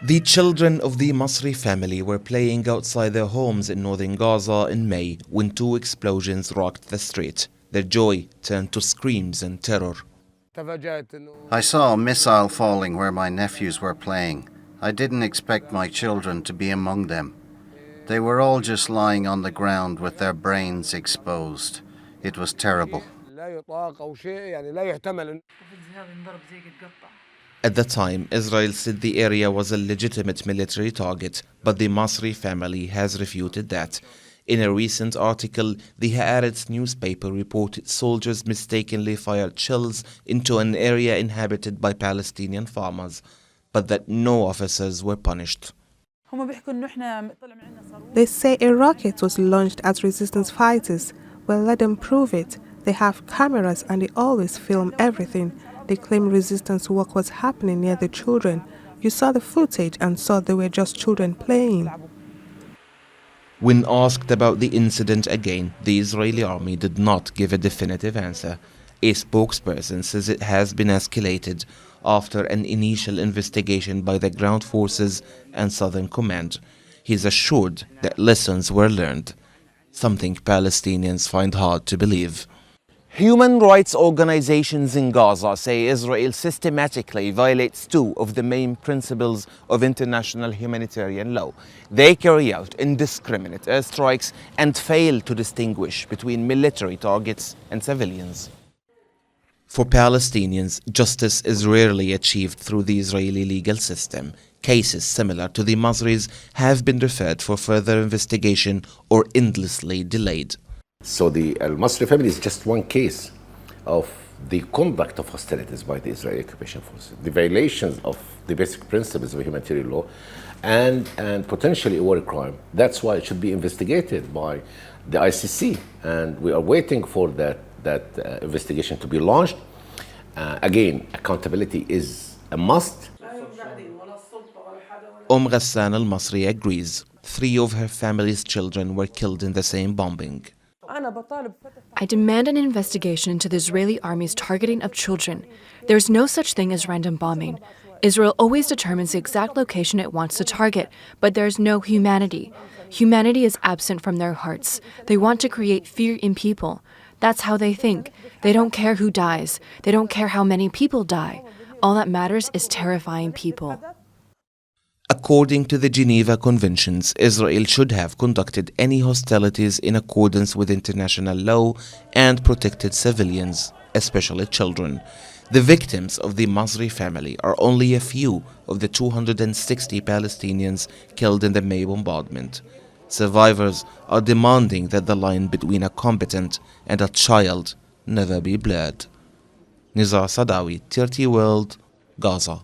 The children of the Masri family were playing outside their homes in northern Gaza in May when two explosions rocked the street. Their joy turned to screams and terror. I saw a missile falling where my nephews were playing. I didn't expect my children to be among them. They were all just lying on the ground with their brains exposed. It was terrible. At the time, Israel said the area was a legitimate military target, but the Masri family has refuted that. In a recent article, the Haaretz newspaper reported soldiers mistakenly fired shells into an area inhabited by Palestinian farmers, but that no officers were punished. They say a rocket was launched at resistance fighters. Well, let them prove it. They have cameras and they always film everything. They claim resistance work was happening near the children. You saw the footage and saw they were just children playing. When asked about the incident again, the Israeli army did not give a definitive answer. A spokesperson says it has been escalated after an initial investigation by the ground forces and Southern Command. He is assured that lessons were learned, something Palestinians find hard to believe. Human rights organizations in Gaza say Israel systematically violates two of the main principles of international humanitarian law. They carry out indiscriminate airstrikes and fail to distinguish between military targets and civilians. For Palestinians, justice is rarely achieved through the Israeli legal system. Cases similar to the Masri's have been referred for further investigation or endlessly delayed. So the Al-Masri family is just one case of the conduct of hostilities by the Israeli occupation forces, the violations of the basic principles of humanitarian law, and potentially a war crime. That's why it should be investigated by the ICC, and we are waiting for that investigation to be launched. Again, accountability is a must. Ghassan al-Masri agrees. 3 of her family's children were killed in the same bombing. I demand an investigation into the Israeli army's targeting of children. There is no such thing as random bombing. Israel always determines the exact location it wants to target, but there is no humanity. Humanity is absent from their hearts. They want to create fear in people. That's how they think. They don't care who dies. They don't care how many people die. All that matters is terrifying people. According to the Geneva Conventions, Israel should have conducted any hostilities in accordance with international law and protected civilians, especially children. The victims of the Masri family are only a few of the 260 Palestinians killed in the May bombardment. Survivors are demanding that the line between a combatant and a child never be blurred. Nizar Sadawi, 30 World, Gaza.